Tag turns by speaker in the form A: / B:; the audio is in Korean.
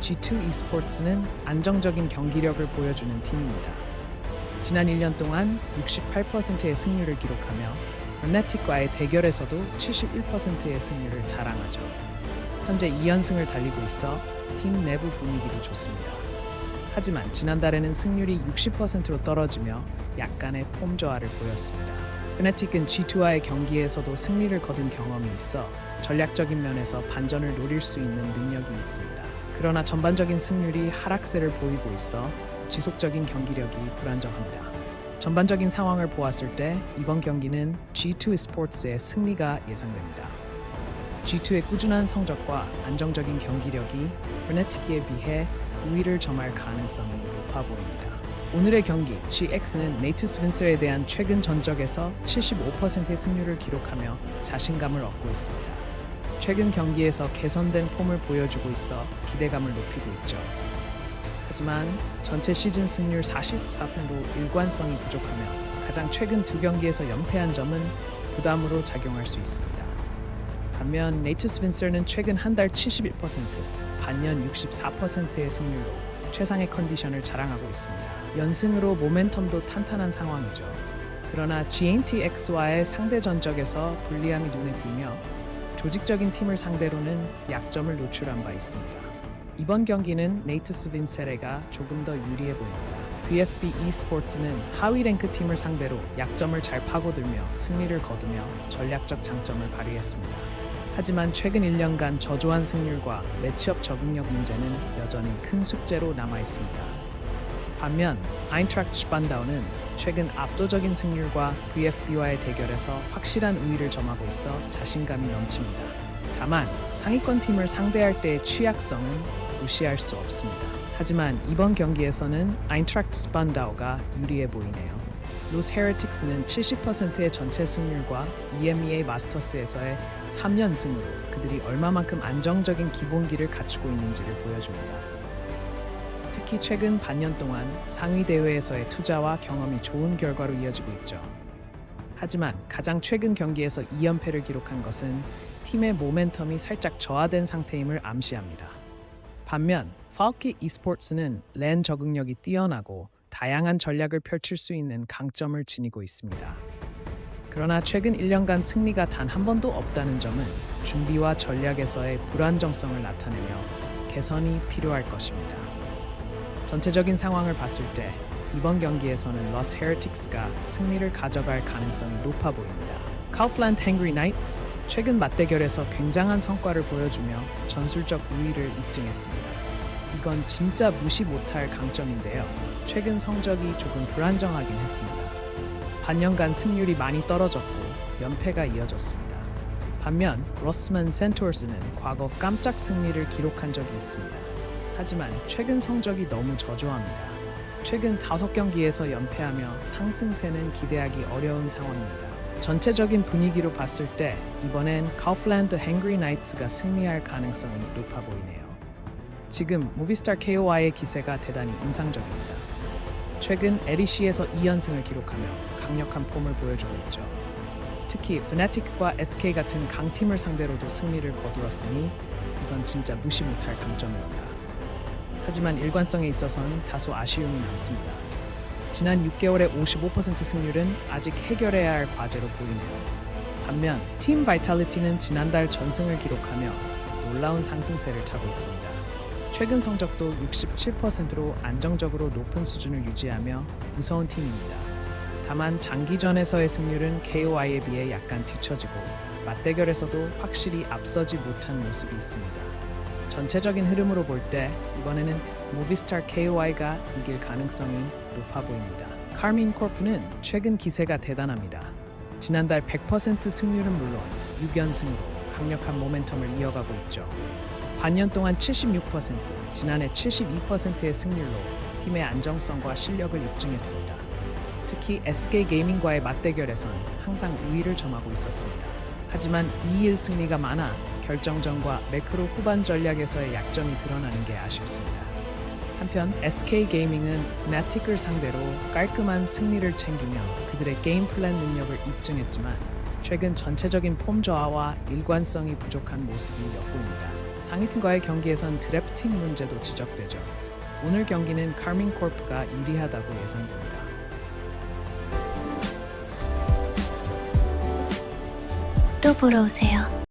A: G2 e스포츠는 안정적인 경기력을 보여주는 팀입니다. 지난 1년 동안 68%의 승률을 기록하며 르네틱과의 대결에서도 71%의 승률을 자랑하죠. 현재 2연승을 달리고 있어 팀 내부 분위기도 좋습니다. 하지만 지난달에는 승률이 60%로 떨어지며 약간의 폼 저하를 보였습니다. 프네틱은 G2와의 경기에서도 승리를 거둔 경험이 있어 전략적인 면에서 반전을 노릴 수 있는 능력이 있습니다. 그러나 전반적인 승률이 하락세를 보이고 있어 지속적인 경기력이 불안정합니다. 전반적인 상황을 보았을 때 이번 경기는 G2 e스포츠의 승리가 예상됩니다. G2의 꾸준한 성적과 안정적인 경기력이 프네틱에 비해 우위를 점할 가능성이 높아 보입니다. 오늘의 경기 GX는 네이트 스빈서에 대한 최근 전적에서 75%의 승률을 기록하며 자신감을 얻고 있습니다. 최근 경기에서 개선된 폼을 보여주고 있어 기대감을 높이고 있죠. 하지만 전체 시즌 승률 44%로 일관성이 부족하며 가장 최근 두 경기에서 연패한 점은 부담으로 작용할 수 있습니다. 반면 네이트 스빈서는 최근 한 달 71%, 반년 64%의 승률로 최상의 컨디션을 자랑하고 있습니다. 연승으로 모멘텀도 탄탄한 상황이죠. 그러나 GNTX와의 상대 전적에서 불리함이 눈에 띄며 조직적인 팀을 상대로는 약점을 노출한 바 있습니다. 이번 경기는 네이트 스빈세레가 조금 더 유리해 보입니다. VFB e스포츠는 하위 랭크 팀을 상대로 약점을 잘 파고들며 승리를 거두며 전략적 장점을 발휘했습니다. 하지만 최근 1년간 저조한 승률과 매치업 적응력 문제는 여전히 큰 숙제로 남아 있습니다. 반면 아인트락트 슈반다우는 최근 압도적인 승률과 VFB와의 대결에서 확실한 우위를 점하고 있어 자신감이 넘칩니다. 다만 상위권 팀을 상대할 때의 취약성은 무시할 수 없습니다. 하지만 이번 경기에서는 아인트락트 슈반다우가 유리해 보이네요. 로스 헤레틱스는 70%의 전체 승률과 EMEA 마스터스에서의 3연승으로 그들이 얼마만큼 안정적인 기본기를 갖추고 있는지를 보여줍니다. 특히 최근 반년 동안 상위 대회에서의 투자와 경험이 좋은 결과로 이어지고 있죠. 하지만 가장 최근 경기에서 2연패를 기록한 것은 팀의 모멘텀이 살짝 저하된 상태임을 암시합니다. 반면 팔키 e스포츠는 랜 적응력이 뛰어나고 다양한 전략을 펼칠 수 있는 강점을 지니고 있습니다. 그러나 최근 1년간 승리가 단 한 번도 없다는 점은 준비와 전략에서의 불안정성을 나타내며 개선이 필요할 것입니다. 전체적인 상황을 봤을 때 이번 경기에서는 러스 헤레틱스가 승리를 가져갈 가능성이 높아 보입니다. 카우플랜드 헝그리 나이츠 최근 맞대결에서 굉장한 성과를 보여주며 전술적 우위를 입증했습니다. 이건 진짜 무시 못할 강점인데요. 최근 성적이 조금 불안정하긴 했습니다. 반년간 승률이 많이 떨어졌고 연패가 이어졌습니다. 반면 러스먼 센토스는 과거 깜짝 승리를 기록한 적이 있습니다. 하지만 최근 성적이 너무 저조합니다. 최근 5경기에서 연패하며 상승세는 기대하기 어려운 상황입니다. 전체적인 분위기로 봤을 때 이번엔 카우플랜드 헝그리 나이츠가 승리할 가능성이 높아 보이네요. 지금 무비스타 KO와의 기세가 대단히 인상적입니다. 최근 LEC에서 2연승을 기록하며 강력한 폼을 보여주고 있죠. 특히 프네틱과 SK 같은 강팀을 상대로도 승리를 거두었으니 이건 진짜 무시 못할 강점입니다. 하지만 일관성에 있어서는 다소 아쉬움이 남습니다. 지난 6개월의 55% 승률은 아직 해결해야 할 과제로 보이네요. 반면 팀 바이탈리티는 지난달 전승을 기록하며 놀라운 상승세를 타고 있습니다. 최근 성적도 67%로 안정적으로 높은 수준을 유지하며 무서운 팀입니다. 다만 장기전에서의 승률은 KOI에 비해 약간 뒤처지고 맞대결에서도 확실히 앞서지 못한 모습이 있습니다. 전체적인 흐름으로 볼 때 이번에는 무비스타 KOI가 이길 가능성이 높아 보입니다. 카민 코프는 최근 기세가 대단합니다. 지난달 100% 승률은 물론 6연승으로 강력한 모멘텀을 이어가고 있죠. 반년 동안 76%, 지난해 72%의 승률로 팀의 안정성과 실력을 입증했습니다. 특히 SK 게이밍과의 맞대결에선 항상 우위를 점하고 있었습니다. 하지만 2일 승리가 많아 결정전과 매크로 후반 전략에서의 약점이 드러나는 게 아쉽습니다. 한편 SK 게이밍은 프네틱을 상대로 깔끔한 승리를 챙기며 그들의 게임 플랜 능력을 입증했지만 최근 전체적인 폼 저하와 일관성이 부족한 모습이 엿보입니다. 상위팀과의 경기에선 드래프팅 문제도 지적되죠. 오늘 경기는 카밍 콜프가 유리하다고 예상됩니다.
B: 또 보러 오세요.